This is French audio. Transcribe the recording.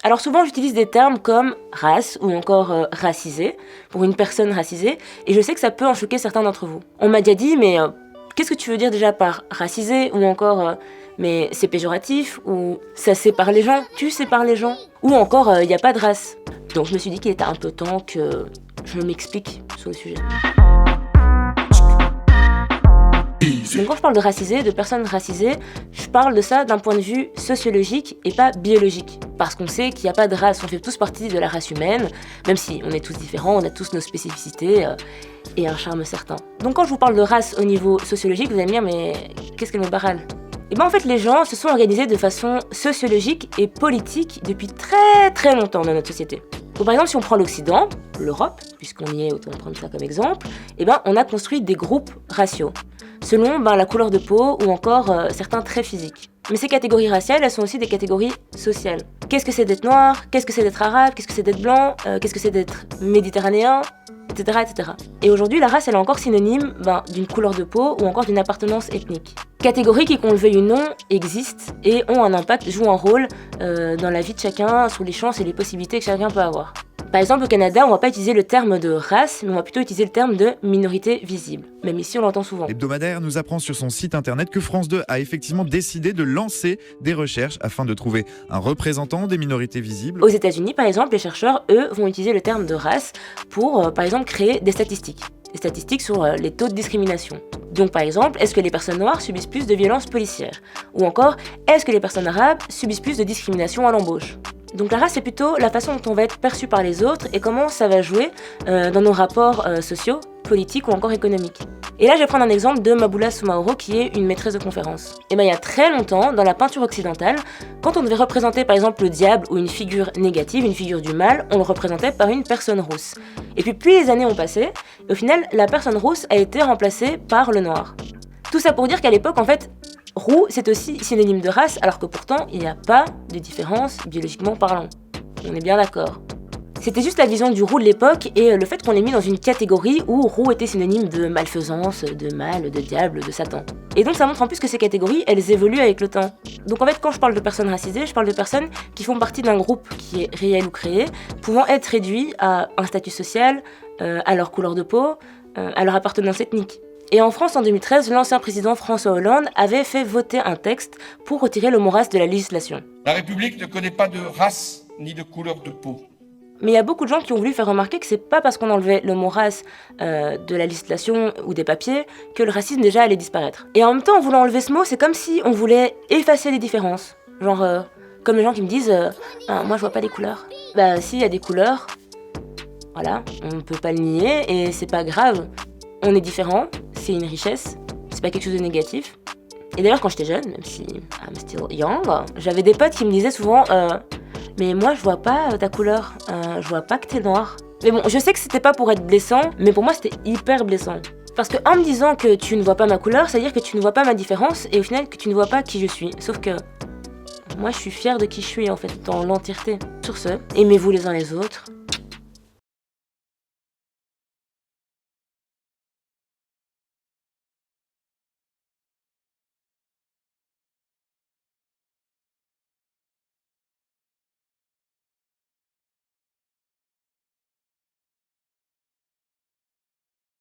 Alors souvent j'utilise des termes comme race ou encore racisé pour une personne racisée et je sais que ça peut en choquer certains d'entre vous. On m'a déjà dit mais qu'est-ce que tu veux dire déjà par racisé ou encore mais c'est péjoratif ou ça sépare les gens, tu sépares les gens ou encore il n'y a pas de race. Donc je me suis dit qu'il était un peu temps que je m'explique sur le sujet. Donc quand je parle de racisé, de personnes racisées, je parle de ça d'un point de vue sociologique et pas biologique. Parce qu'on sait qu'il n'y a pas de race, on fait tous partie de la race humaine, même si on est tous différents, on a tous nos spécificités et un charme certain. Donc quand je vous parle de race au niveau sociologique, vous allez me dire mais qu'est-ce qu'elle me barale ? Et bien en fait les gens se sont organisés de façon sociologique et politique depuis très très longtemps dans notre société. Donc par exemple si on prend l'Occident, l'Europe, puisqu'on y est, autant prendre ça comme exemple, et ben on a construit des groupes raciaux, selon la couleur de peau ou encore certains traits physiques. Mais ces catégories raciales, elles sont aussi des catégories sociales. Qu'est-ce que c'est d'être noir ? Qu'est-ce que c'est d'être arabe ? Qu'est-ce que c'est d'être blanc ? Qu'est-ce que c'est d'être méditerranéen ? Etc., etc. Et aujourd'hui, la race, elle est encore synonyme d'une couleur de peau ou encore d'une appartenance ethnique. Catégories qui, qu'on le veuille ou non, existent et ont un impact, jouent un rôle dans la vie de chacun, sur les chances et les possibilités que chacun peut avoir. Par exemple, au Canada, on va pas utiliser le terme de race, mais on va plutôt utiliser le terme de minorité visible. Même ici, on l'entend souvent. L'hebdomadaire nous apprend sur son site internet que France 2 a effectivement décidé de lancer des recherches afin de trouver un représentant des minorités visibles. Aux États-Unis, par exemple, les chercheurs, eux, vont utiliser le terme de race pour, par exemple, créer des statistiques. Des statistiques sur les taux de discrimination. Donc, par exemple, est-ce que les personnes noires subissent plus de violences policières ? Ou encore, est-ce que les personnes arabes subissent plus de discrimination à l'embauche ? Donc la race, c'est plutôt la façon dont on va être perçu par les autres et comment ça va jouer dans nos rapports sociaux, politiques ou encore économiques. Et là, je vais prendre un exemple de Maboula Soumaoro, qui est une maîtresse de conférence. Et il y a très longtemps, dans la peinture occidentale, quand on devait représenter par exemple le diable ou une figure négative, une figure du mal, on le représentait par une personne rousse. Et puis plus les années ont passé, au final, la personne rousse a été remplacée par le noir. Tout ça pour dire qu'à l'époque, en fait, roux, c'est aussi synonyme de race, alors que pourtant, il n'y a pas de différence biologiquement parlant. On est bien d'accord. C'était juste la vision du roux de l'époque et le fait qu'on l'ait mis dans une catégorie où roux était synonyme de malfaisance, de mal, de diable, de Satan. Et donc ça montre en plus que ces catégories, elles évoluent avec le temps. Donc en fait, quand je parle de personnes racisées, je parle de personnes qui font partie d'un groupe qui est réel ou créé, pouvant être réduits à un statut social, à leur couleur de peau, à leur appartenance ethnique. Et en France, en 2013, l'ancien président François Hollande avait fait voter un texte pour retirer le mot race de la législation. La République ne connaît pas de race ni de couleur de peau. Mais il y a beaucoup de gens qui ont voulu faire remarquer que c'est pas parce qu'on enlevait le mot race de la législation ou des papiers que le racisme déjà allait disparaître. Et en même temps, en voulant enlever ce mot, c'est comme si on voulait effacer les différences. Genre, comme les gens qui me disent moi je vois pas les couleurs. Bah si, il y a des couleurs. Voilà, on peut pas le nier et c'est pas grave. On est différents, c'est une richesse, c'est pas quelque chose de négatif. Et d'ailleurs, quand j'étais jeune, même si I'm still young, j'avais des potes qui me disaient souvent mais moi je vois pas ta couleur, je vois pas que t'es noir. Mais bon, je sais que c'était pas pour être blessant, mais pour moi c'était hyper blessant. Parce que en me disant que tu ne vois pas ma couleur, ça veut dire que tu ne vois pas ma différence et au final que tu ne vois pas qui je suis. Sauf que moi je suis fière de qui je suis en fait, dans l'entièreté. Sur ce, aimez-vous les uns les autres,